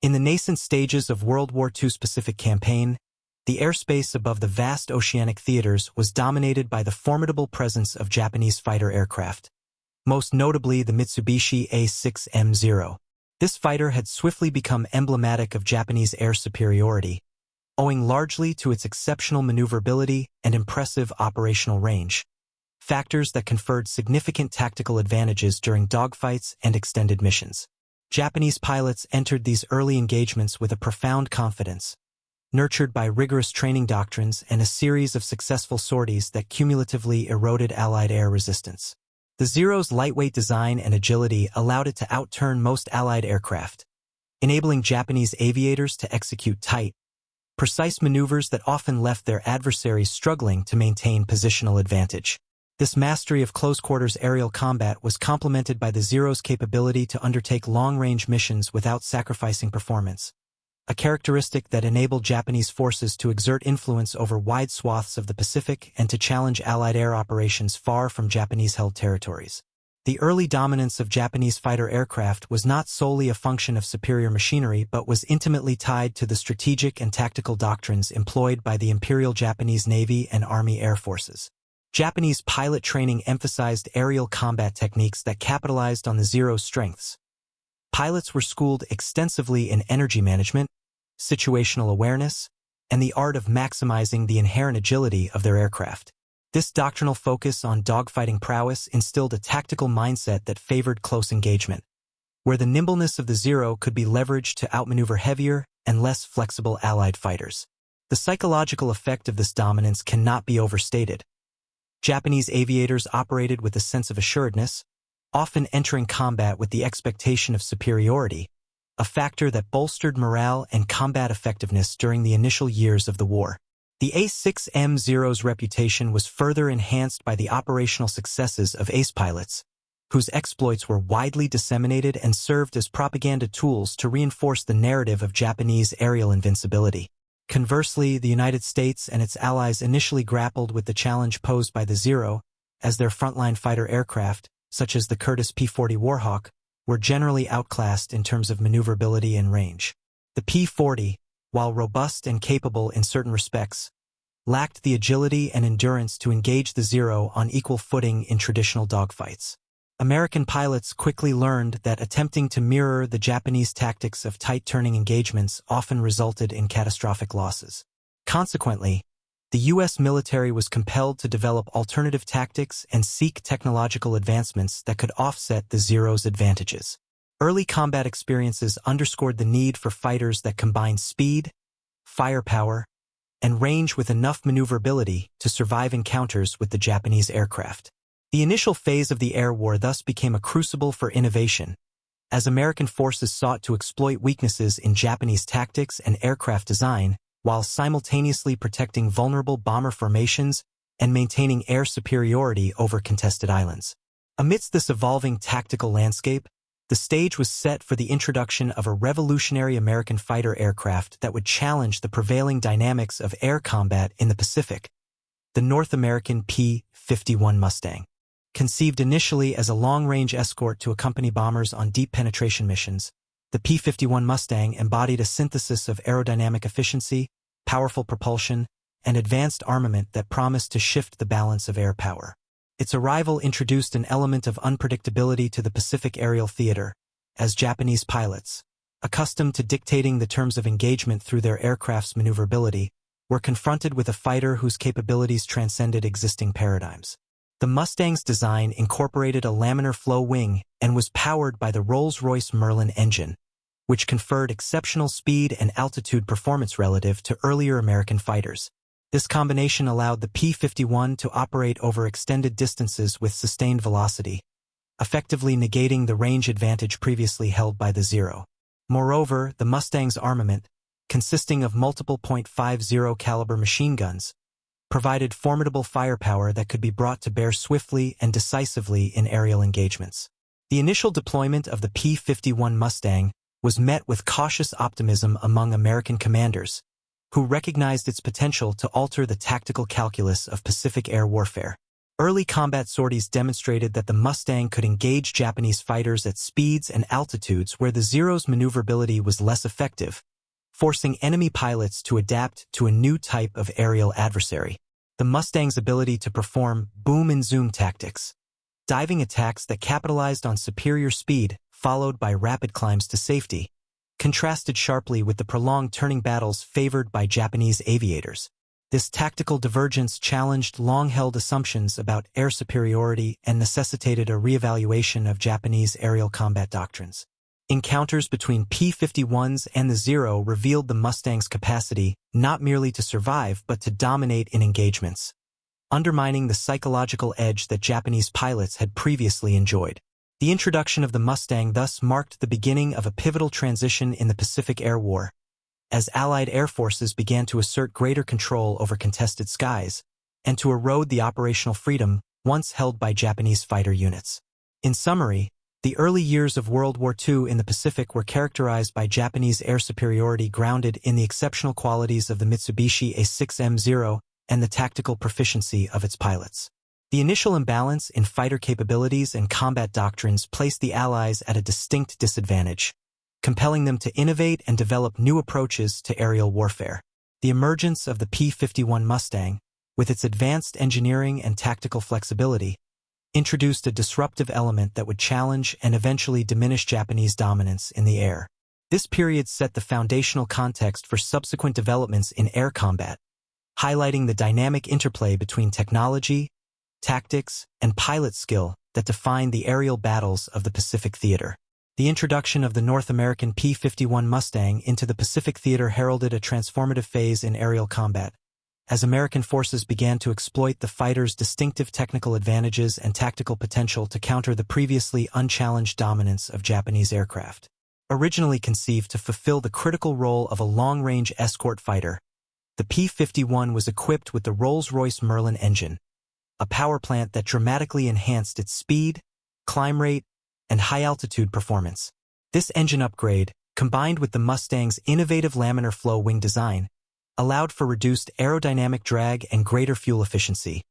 In the nascent stages of World War II's Pacific Campaign, the airspace above the vast oceanic theaters was dominated by the formidable presence of Japanese fighter aircraft, most notably the Mitsubishi A6M0. This fighter had swiftly become emblematic of Japanese air superiority, owing largely to its exceptional maneuverability and impressive operational range, factors that conferred significant tactical advantages during dogfights and extended missions. Japanese pilots entered these early engagements with a profound confidence, nurtured by rigorous training doctrines and a series of successful sorties that cumulatively eroded Allied air resistance. The Zero's lightweight design and agility allowed it to outturn most Allied aircraft, enabling Japanese aviators to execute tight, precise maneuvers that often left their adversaries struggling to maintain positional advantage. This mastery of close-quarters aerial combat was complemented by the Zero's capability to undertake long-range missions without sacrificing performance, a characteristic that enabled Japanese forces to exert influence over wide swaths of the Pacific and to challenge Allied air operations far from Japanese-held territories. The early dominance of Japanese fighter aircraft was not solely a function of superior machinery but was intimately tied to the strategic and tactical doctrines employed by the Imperial Japanese Navy and Army Air Forces. Japanese pilot training emphasized aerial combat techniques that capitalized on the Zero's strengths. Pilots were schooled extensively in energy management, situational awareness, and the art of maximizing the inherent agility of their aircraft. This doctrinal focus on dogfighting prowess instilled a tactical mindset that favored close engagement, where the nimbleness of the Zero could be leveraged to outmaneuver heavier and less flexible Allied fighters. The psychological effect of this dominance cannot be overstated. Japanese aviators operated with a sense of assuredness, often entering combat with the expectation of superiority, a factor that bolstered morale and combat effectiveness during the initial years of the war. The A6M0's reputation was further enhanced by the operational successes of ace pilots, whose exploits were widely disseminated and served as propaganda tools to reinforce the narrative of Japanese aerial invincibility. Conversely, the United States and its allies initially grappled with the challenge posed by the Zero, as their frontline fighter aircraft, such as the Curtiss P-40 Warhawk, were generally outclassed in terms of maneuverability and range. The P-40, while robust and capable in certain respects, lacked the agility and endurance to engage the Zero on equal footing in traditional dogfights. American pilots quickly learned that attempting to mirror the Japanese tactics of tight-turning engagements often resulted in catastrophic losses. Consequently, the U.S. military was compelled to develop alternative tactics and seek technological advancements that could offset the Zero's advantages. Early combat experiences underscored the need for fighters that combined speed, firepower, and range with enough maneuverability to survive encounters with the Japanese aircraft. The initial phase of the air war thus became a crucible for innovation, as American forces sought to exploit weaknesses in Japanese tactics and aircraft design, while simultaneously protecting vulnerable bomber formations and maintaining air superiority over contested islands. Amidst this evolving tactical landscape, the stage was set for the introduction of a revolutionary American fighter aircraft that would challenge the prevailing dynamics of air combat in the Pacific, the North American P-51 Mustang. Conceived initially as a long-range escort to accompany bombers on deep penetration missions, the P-51 Mustang embodied a synthesis of aerodynamic efficiency, powerful propulsion, and advanced armament that promised to shift the balance of air power. Its arrival introduced an element of unpredictability to the Pacific aerial theater, as Japanese pilots, accustomed to dictating the terms of engagement through their aircraft's maneuverability, were confronted with a fighter whose capabilities transcended existing paradigms. The Mustang's design incorporated a laminar flow wing and was powered by the Rolls-Royce Merlin engine, which conferred exceptional speed and altitude performance relative to earlier American fighters. This combination allowed the P-51 to operate over extended distances with sustained velocity, effectively negating the range advantage previously held by the Zero. Moreover, the Mustang's armament, consisting of multiple .50 caliber machine guns, provided formidable firepower that could be brought to bear swiftly and decisively in aerial engagements. The initial deployment of the P-51 Mustang was met with cautious optimism among American commanders, who recognized its potential to alter the tactical calculus of Pacific air warfare. Early combat sorties demonstrated that the Mustang could engage Japanese fighters at speeds and altitudes where the Zero's maneuverability was less effective, forcing enemy pilots to adapt to a new type of aerial adversary. The Mustang's ability to perform boom-and-zoom tactics, diving attacks that capitalized on superior speed, followed by rapid climbs to safety, contrasted sharply with the prolonged turning battles favored by Japanese aviators. This tactical divergence challenged long-held assumptions about air superiority and necessitated a reevaluation of Japanese aerial combat doctrines. Encounters between P-51s and the Zero revealed the Mustang's capacity not merely to survive but to dominate in engagements, undermining the psychological edge that Japanese pilots had previously enjoyed. The introduction of the Mustang thus marked the beginning of a pivotal transition in the Pacific Air War, as Allied air forces began to assert greater control over contested skies and to erode the operational freedom once held by Japanese fighter units. In summary, the early years of World War II in the Pacific were characterized by Japanese air superiority grounded in the exceptional qualities of the Mitsubishi A6M0 and the tactical proficiency of its pilots. The initial imbalance in fighter capabilities and combat doctrines placed the Allies at a distinct disadvantage, compelling them to innovate and develop new approaches to aerial warfare. The emergence of the P-51 Mustang, with its advanced engineering and tactical flexibility, introduced a disruptive element that would challenge and eventually diminish Japanese dominance in the air. This period set the foundational context for subsequent developments in air combat, highlighting the dynamic interplay between technology, tactics, and pilot skill that defined the aerial battles of the Pacific theater. The introduction of the North American P-51 Mustang into the Pacific theater heralded a transformative phase in aerial combat, as American forces began to exploit the fighter's distinctive technical advantages and tactical potential to counter the previously unchallenged dominance of Japanese aircraft. Originally conceived to fulfill the critical role of a long-range escort fighter, the P-51 was equipped with the Rolls-Royce Merlin engine, a power plant that dramatically enhanced its speed, climb rate, and high-altitude performance. This engine upgrade, combined with the Mustang's innovative laminar flow wing design, allowed for reduced aerodynamic drag and greater fuel efficiency,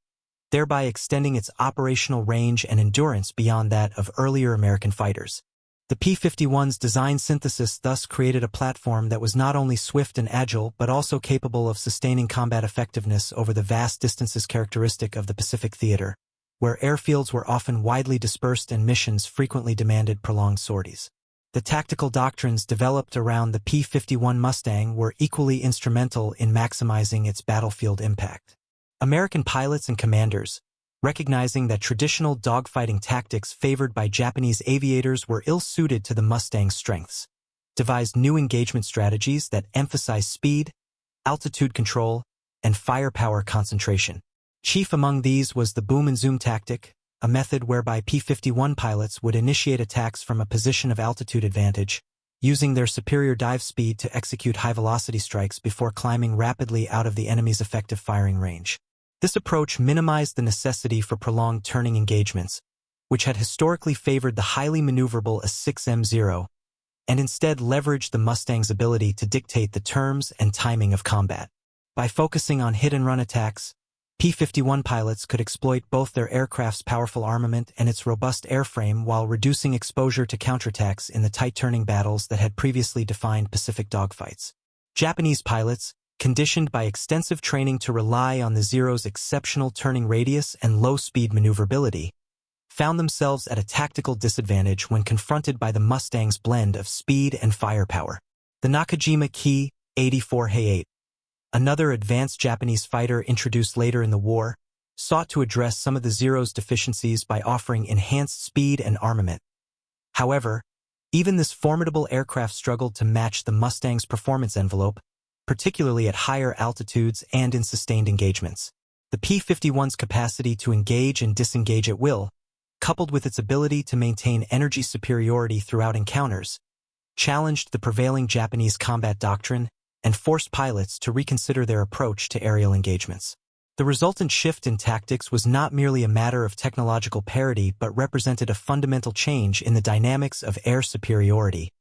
thereby extending its operational range and endurance beyond that of earlier American fighters. The P-51's design synthesis thus created a platform that was not only swift and agile but also capable of sustaining combat effectiveness over the vast distances characteristic of the Pacific theater, where airfields were often widely dispersed and missions frequently demanded prolonged sorties. The tactical doctrines developed around the P-51 Mustang were equally instrumental in maximizing its battlefield impact. American pilots and commanders, recognizing that traditional dogfighting tactics favored by Japanese aviators were ill-suited to the Mustang's strengths, devised new engagement strategies that emphasized speed, altitude control, and firepower concentration. Chief among these was the boom-and-zoom tactic, a method whereby P-51 pilots would initiate attacks from a position of altitude advantage, using their superior dive speed to execute high-velocity strikes before climbing rapidly out of the enemy's effective firing range. This approach minimized the necessity for prolonged turning engagements, which had historically favored the highly maneuverable A6M0, and instead leveraged the Mustang's ability to dictate the terms and timing of combat. By focusing on hit-and-run attacks, P-51 pilots could exploit both their aircraft's powerful armament and its robust airframe while reducing exposure to counterattacks in the tight turning battles that had previously defined Pacific dogfights. Japanese pilots, conditioned by extensive training to rely on the Zero's exceptional turning radius and low-speed maneuverability, found themselves at a tactical disadvantage when confronted by the Mustang's blend of speed and firepower. The Nakajima Ki-84H8, another advanced Japanese fighter introduced later in the war, sought to address some of the Zero's deficiencies by offering enhanced speed and armament. However, even this formidable aircraft struggled to match the Mustang's performance envelope, particularly at higher altitudes and in sustained engagements. The P-51's capacity to engage and disengage at will, coupled with its ability to maintain energy superiority throughout encounters, challenged the prevailing Japanese combat doctrine and forced pilots to reconsider their approach to aerial engagements. The resultant shift in tactics was not merely a matter of technological parity but represented a fundamental change in the dynamics of air superiority,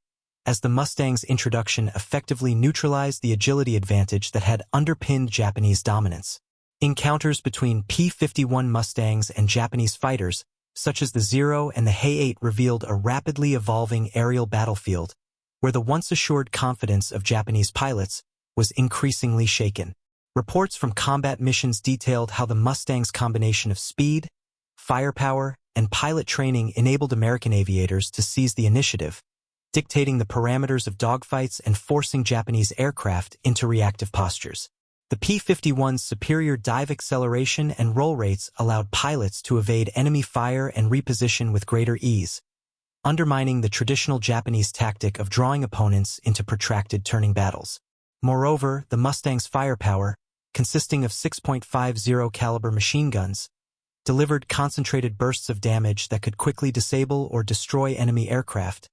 as the Mustang's introduction effectively neutralized the agility advantage that had underpinned Japanese dominance. Encounters between P-51 Mustangs and Japanese fighters, such as the Zero and the Hay-8, revealed a rapidly evolving aerial battlefield, where the once-assured confidence of Japanese pilots was increasingly shaken. Reports from combat missions detailed how the Mustang's combination of speed, firepower, and pilot training enabled American aviators to seize the initiative, dictating the parameters of dogfights and forcing Japanese aircraft into reactive postures. The P-51's superior dive acceleration and roll rates allowed pilots to evade enemy fire and reposition with greater ease, undermining the traditional Japanese tactic of drawing opponents into protracted turning battles. Moreover, the Mustang's firepower, consisting of 6.50 caliber machine guns, delivered concentrated bursts of damage that could quickly disable or destroy enemy aircraft,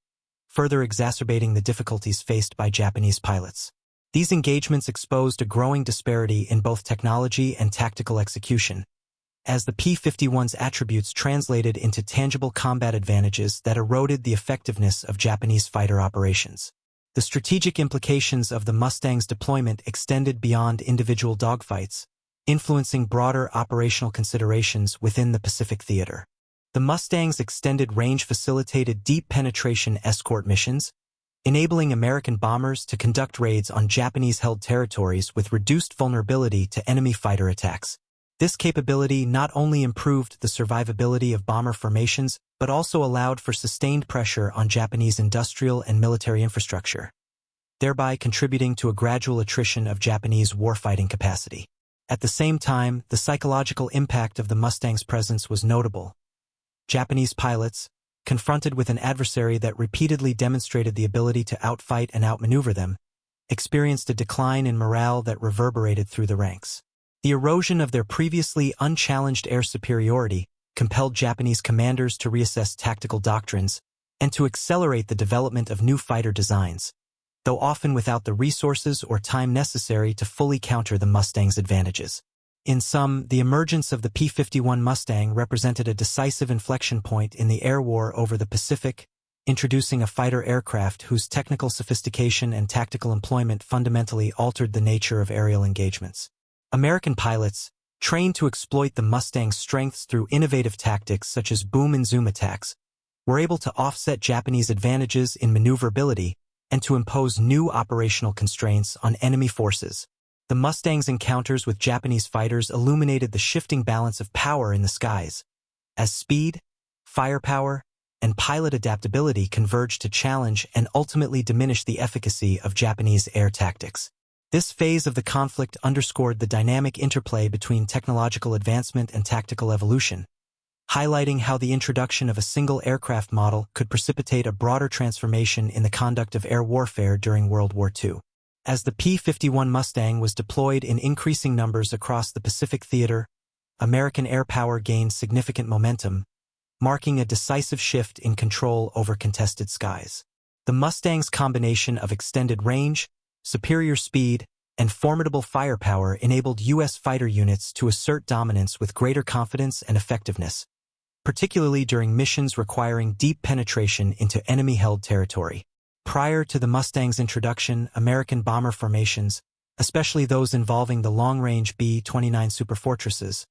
further exacerbating the difficulties faced by Japanese pilots. These engagements exposed a growing disparity in both technology and tactical execution, as the P-51's attributes translated into tangible combat advantages that eroded the effectiveness of Japanese fighter operations. The strategic implications of the Mustang's deployment extended beyond individual dogfights, influencing broader operational considerations within the Pacific theater. The Mustang's extended range facilitated deep penetration escort missions, enabling American bombers to conduct raids on Japanese-held territories with reduced vulnerability to enemy fighter attacks. This capability not only improved the survivability of bomber formations, but also allowed for sustained pressure on Japanese industrial and military infrastructure, thereby contributing to a gradual attrition of Japanese warfighting capacity. At the same time, the psychological impact of the Mustang's presence was notable. Japanese pilots, confronted with an adversary that repeatedly demonstrated the ability to outfight and outmaneuver them, experienced a decline in morale that reverberated through the ranks. The erosion of their previously unchallenged air superiority compelled Japanese commanders to reassess tactical doctrines and to accelerate the development of new fighter designs, though often without the resources or time necessary to fully counter the Mustang's advantages. In sum, the emergence of the P-51 Mustang represented a decisive inflection point in the air war over the Pacific, introducing a fighter aircraft whose technical sophistication and tactical employment fundamentally altered the nature of aerial engagements. American pilots, trained to exploit the Mustang's strengths through innovative tactics such as boom and zoom attacks, were able to offset Japanese advantages in maneuverability and to impose new operational constraints on enemy forces. The Mustang's encounters with Japanese fighters illuminated the shifting balance of power in the skies, as speed, firepower, and pilot adaptability converged to challenge and ultimately diminish the efficacy of Japanese air tactics. This phase of the conflict underscored the dynamic interplay between technological advancement and tactical evolution, highlighting how the introduction of a single aircraft model could precipitate a broader transformation in the conduct of air warfare during World War II. As the P-51 Mustang was deployed in increasing numbers across the Pacific theater, American air power gained significant momentum, marking a decisive shift in control over contested skies. The Mustang's combination of extended range, superior speed, and formidable firepower enabled U.S. fighter units to assert dominance with greater confidence and effectiveness, particularly during missions requiring deep penetration into enemy-held territory. Prior to the Mustang's introduction, American bomber formations, especially those involving the long-range B-29 superfortresses,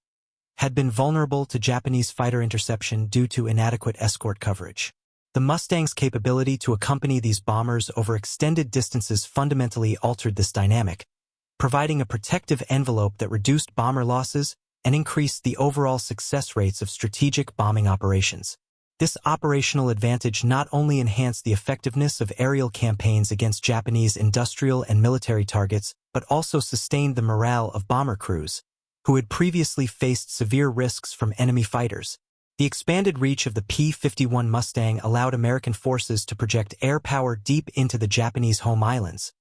had been vulnerable to Japanese fighter interception due to inadequate escort coverage. The Mustang's capability to accompany these bombers over extended distances fundamentally altered this dynamic, providing a protective envelope that reduced bomber losses and increased the overall success rates of strategic bombing operations. This operational advantage not only enhanced the effectiveness of aerial campaigns against Japanese industrial and military targets, but also sustained the morale of bomber crews, who had previously faced severe risks from enemy fighters. The expanded reach of the P-51 Mustang allowed American forces to project air power deep into the Japanese home islands,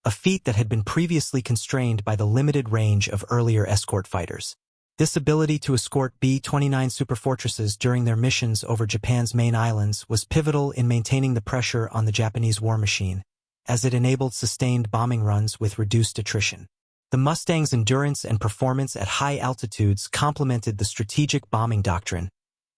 a feat that had been previously constrained by the limited range of earlier escort fighters. This ability to escort B-29 superfortresses during their missions over Japan's main islands was pivotal in maintaining the pressure on the Japanese war machine, as it enabled sustained bombing runs with reduced attrition. The Mustang's endurance and performance at high altitudes complemented the strategic bombing doctrine,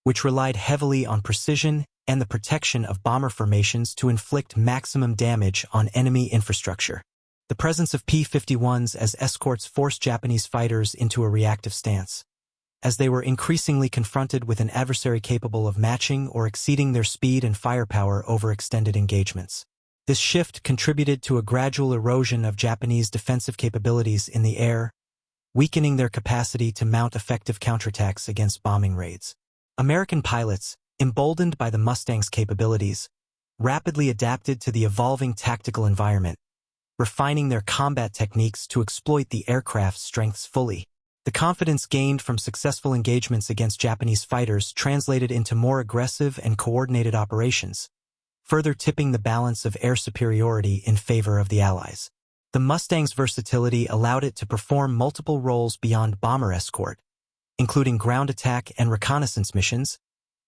which relied heavily on precision and the protection of bomber formations to inflict maximum damage on enemy infrastructure. The presence of P-51s as escorts forced Japanese fighters into a reactive stance, as they were increasingly confronted with an adversary capable of matching or exceeding their speed and firepower over extended engagements. This shift contributed to a gradual erosion of Japanese defensive capabilities in the air, weakening their capacity to mount effective counterattacks against bombing raids. American pilots, emboldened by the Mustang's capabilities, rapidly adapted to the evolving tactical environment, refining their combat techniques to exploit the aircraft's strengths fully. The confidence gained from successful engagements against Japanese fighters translated into more aggressive and coordinated operations, further tipping the balance of air superiority in favor of the Allies. The Mustang's versatility allowed it to perform multiple roles beyond bomber escort, including ground attack and reconnaissance missions,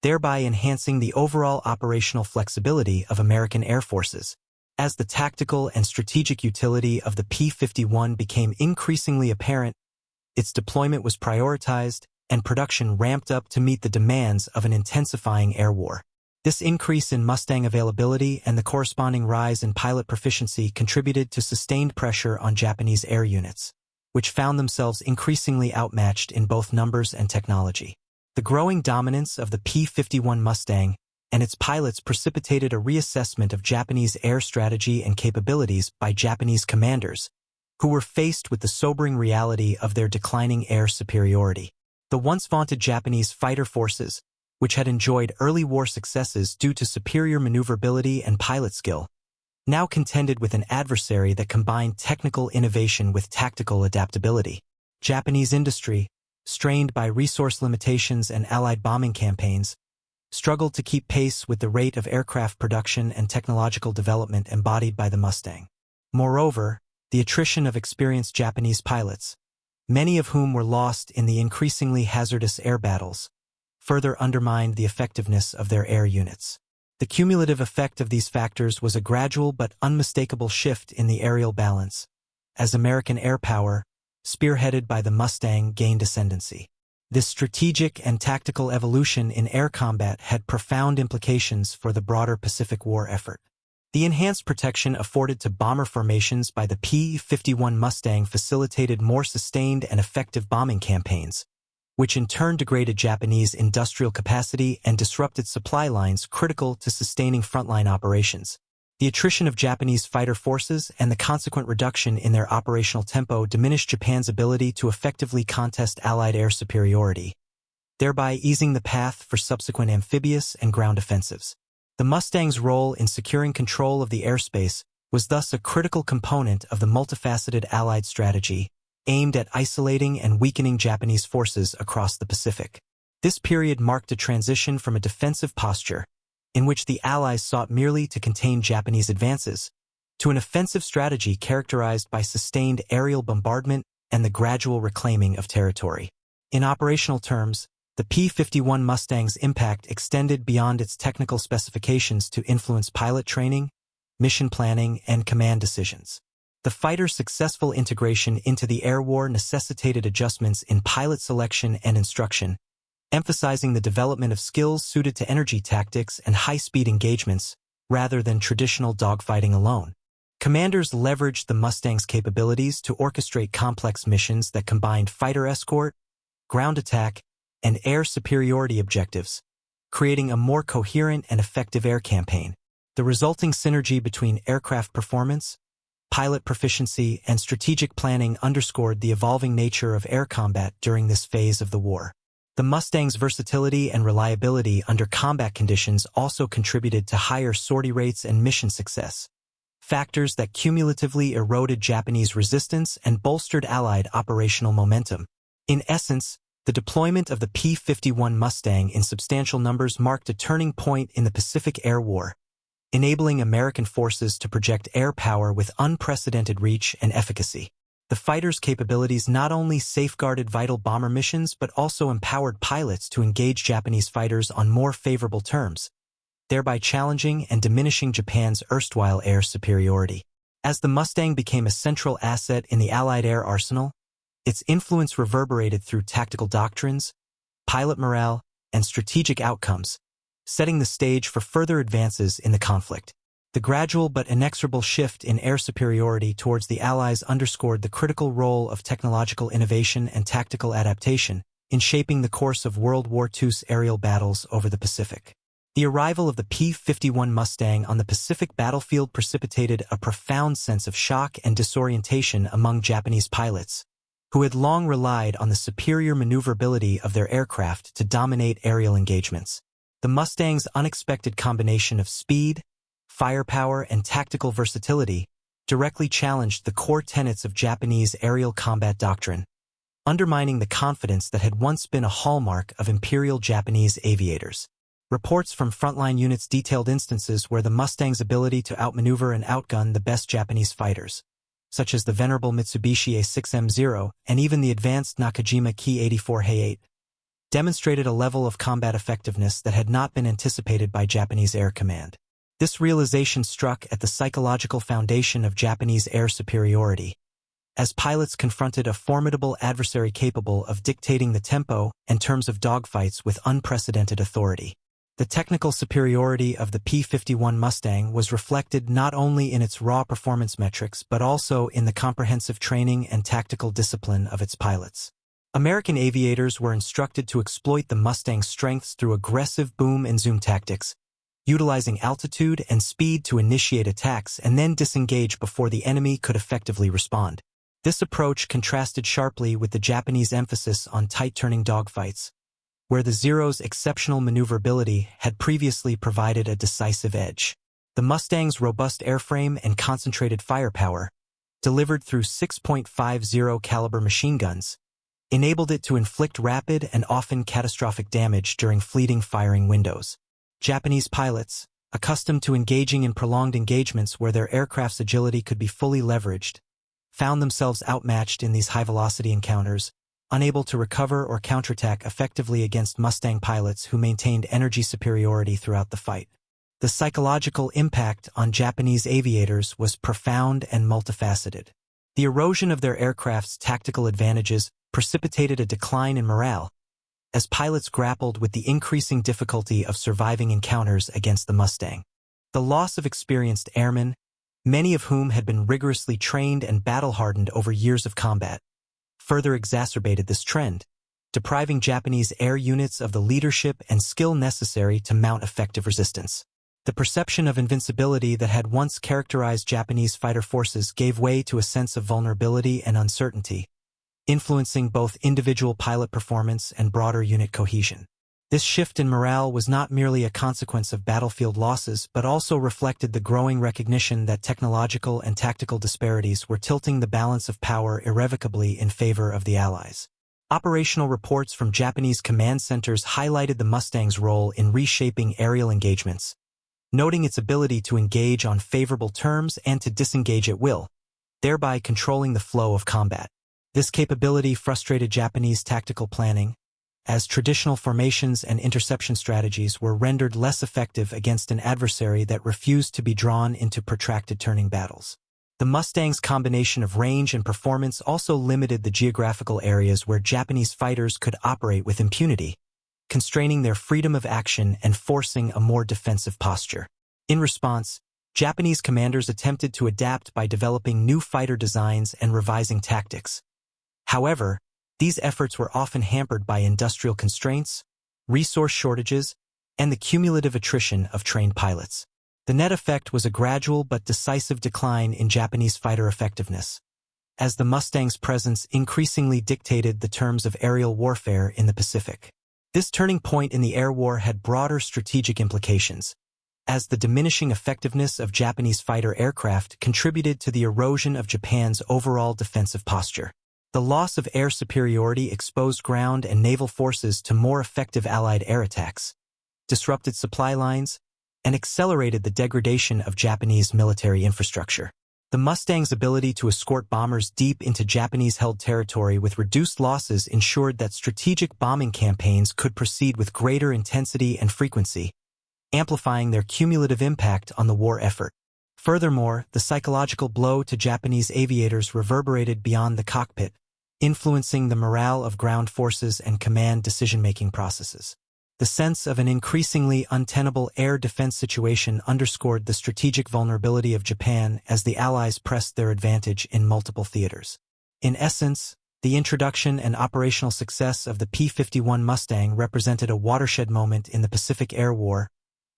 thereby enhancing the overall operational flexibility of American air forces. As the tactical and strategic utility of the P-51 became increasingly apparent, its deployment was prioritized and production ramped up to meet the demands of an intensifying air war. This increase in Mustang availability and the corresponding rise in pilot proficiency contributed to sustained pressure on Japanese air units, which found themselves increasingly outmatched in both numbers and technology. The growing dominance of the P-51 Mustang and its pilots precipitated a reassessment of Japanese air strategy and capabilities by Japanese commanders, who were faced with the sobering reality of their declining air superiority. The once vaunted Japanese fighter forces, which had enjoyed early war successes due to superior maneuverability and pilot skill, now contended with an adversary that combined technical innovation with tactical adaptability. Japanese industry, strained by resource limitations and Allied bombing campaigns, struggled to keep pace with the rate of aircraft production and technological development embodied by the Mustang. Moreover, the attrition of experienced Japanese pilots, many of whom were lost in the increasingly hazardous air battles, further undermined the effectiveness of their air units. The cumulative effect of these factors was a gradual but unmistakable shift in the aerial balance, as American air power, spearheaded by the Mustang, gained ascendancy. This strategic and tactical evolution in air combat had profound implications for the broader Pacific War effort. The enhanced protection afforded to bomber formations by the P-51 Mustang facilitated more sustained and effective bombing campaigns, which in turn degraded Japanese industrial capacity and disrupted supply lines critical to sustaining frontline operations. The attrition of Japanese fighter forces and the consequent reduction in their operational tempo diminished Japan's ability to effectively contest Allied air superiority, thereby easing the path for subsequent amphibious and ground offensives. The Mustang's role in securing control of the airspace was thus a critical component of the multifaceted Allied strategy, aimed at isolating and weakening Japanese forces across the Pacific. This period marked a transition from a defensive posture, in which the Allies sought merely to contain Japanese advances, to an offensive strategy characterized by sustained aerial bombardment and the gradual reclaiming of territory. In operational terms, the P-51 Mustang's impact extended beyond its technical specifications to influence pilot training, mission planning, and command decisions. The fighter's successful integration into the air war necessitated adjustments in pilot selection and instruction, emphasizing the development of skills suited to energy tactics and high-speed engagements rather than traditional dogfighting alone. Commanders leveraged the Mustang's capabilities to orchestrate complex missions that combined fighter escort, ground attack, and air superiority objectives, creating a more coherent and effective air campaign. The resulting synergy between aircraft performance, pilot proficiency, and strategic planning underscored the evolving nature of air combat during this phase of the war. The Mustang's versatility and reliability under combat conditions also contributed to higher sortie rates and mission success, factors that cumulatively eroded Japanese resistance and bolstered Allied operational momentum. In essence, the deployment of the P-51 Mustang in substantial numbers marked a turning point in the Pacific Air War, enabling American forces to project air power with unprecedented reach and efficacy. The fighter's capabilities not only safeguarded vital bomber missions but also empowered pilots to engage Japanese fighters on more favorable terms, thereby challenging and diminishing Japan's erstwhile air superiority. As the Mustang became a central asset in the Allied air arsenal, its influence reverberated through tactical doctrines, pilot morale, and strategic outcomes, setting the stage for further advances in the conflict. The gradual but inexorable shift in air superiority towards the Allies underscored the critical role of technological innovation and tactical adaptation in shaping the course of World War II's aerial battles over the Pacific. The arrival of the P-51 Mustang on the Pacific battlefield precipitated a profound sense of shock and disorientation among Japanese pilots, who had long relied on the superior maneuverability of their aircraft to dominate aerial engagements. The Mustang's unexpected combination of speed, firepower, and tactical versatility directly challenged the core tenets of Japanese aerial combat doctrine, undermining the confidence that had once been a hallmark of Imperial Japanese aviators. Reports from frontline units detailed instances where the Mustang's ability to outmaneuver and outgun the best Japanese fighters, such as the venerable Mitsubishi A6M0 and even the advanced Nakajima Ki-84He-8, demonstrated a level of combat effectiveness that had not been anticipated by Japanese Air Command. This realization struck at the psychological foundation of Japanese air superiority, as pilots confronted a formidable adversary capable of dictating the tempo and terms of dogfights with unprecedented authority. The technical superiority of the P-51 Mustang was reflected not only in its raw performance metrics but also in the comprehensive training and tactical discipline of its pilots. American aviators were instructed to exploit the Mustang's strengths through aggressive boom and zoom tactics, utilizing altitude and speed to initiate attacks and then disengage before the enemy could effectively respond. This approach contrasted sharply with the Japanese emphasis on tight-turning dogfights, where the Zero's exceptional maneuverability had previously provided a decisive edge. The Mustang's robust airframe and concentrated firepower, delivered through 6.50 caliber machine guns, enabled it to inflict rapid and often catastrophic damage during fleeting firing windows. Japanese pilots, accustomed to engaging in prolonged engagements where their aircraft's agility could be fully leveraged, found themselves outmatched in these high-velocity encounters, unable to recover or counterattack effectively against Mustang pilots who maintained energy superiority throughout the fight. The psychological impact on Japanese aviators was profound and multifaceted. The erosion of their aircraft's tactical advantages precipitated a decline in morale, as pilots grappled with the increasing difficulty of surviving encounters against the Mustang. The loss of experienced airmen, many of whom had been rigorously trained and battle-hardened over years of combat, further exacerbated this trend, depriving Japanese air units of the leadership and skill necessary to mount effective resistance. The perception of invincibility that had once characterized Japanese fighter forces gave way to a sense of vulnerability and uncertainty, influencing both individual pilot performance and broader unit cohesion. This shift in morale was not merely a consequence of battlefield losses but also reflected the growing recognition that technological and tactical disparities were tilting the balance of power irrevocably in favor of the Allies. Operational reports from Japanese command centers highlighted the Mustang's role in reshaping aerial engagements, noting its ability to engage on favorable terms and to disengage at will, thereby controlling the flow of combat. This capability frustrated Japanese tactical planning, as traditional formations and interception strategies were rendered less effective against an adversary that refused to be drawn into protracted turning battles. The Mustang's combination of range and performance also limited the geographical areas where Japanese fighters could operate with impunity, constraining their freedom of action and forcing a more defensive posture. In response, Japanese commanders attempted to adapt by developing new fighter designs and revising tactics. However, these efforts were often hampered by industrial constraints, resource shortages, and the cumulative attrition of trained pilots. The net effect was a gradual but decisive decline in Japanese fighter effectiveness, as the Mustang's presence increasingly dictated the terms of aerial warfare in the Pacific. This turning point in the air war had broader strategic implications, as the diminishing effectiveness of Japanese fighter aircraft contributed to the erosion of Japan's overall defensive posture. The loss of air superiority exposed ground and naval forces to more effective Allied air attacks, disrupted supply lines, and accelerated the degradation of Japanese military infrastructure. The Mustang's ability to escort bombers deep into Japanese-held territory with reduced losses ensured that strategic bombing campaigns could proceed with greater intensity and frequency, amplifying their cumulative impact on the war effort. Furthermore, the psychological blow to Japanese aviators reverberated beyond the cockpit, influencing the morale of ground forces and command decision-making processes. The sense of an increasingly untenable air defense situation underscored the strategic vulnerability of Japan as the Allies pressed their advantage in multiple theaters. In essence, the introduction and operational success of the P-51 Mustang represented a watershed moment in the Pacific Air War,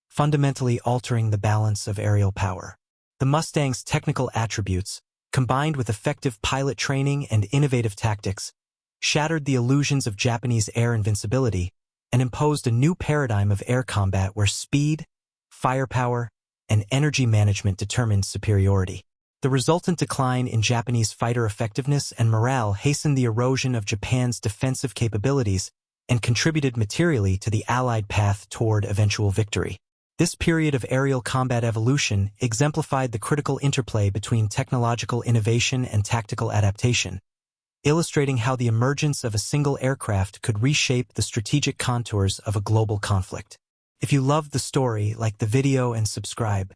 fundamentally altering the balance of aerial power. The Mustang's technical attributes, combined with effective pilot training and innovative tactics, shattered the illusions of Japanese air invincibility and imposed a new paradigm of air combat where speed, firepower, and energy management determined superiority. The resultant decline in Japanese fighter effectiveness and morale hastened the erosion of Japan's defensive capabilities and contributed materially to the Allied path toward eventual victory. This period of aerial combat evolution exemplified the critical interplay between technological innovation and tactical adaptation, illustrating how the emergence of a single aircraft could reshape the strategic contours of a global conflict. If you loved the story, like the video and subscribe.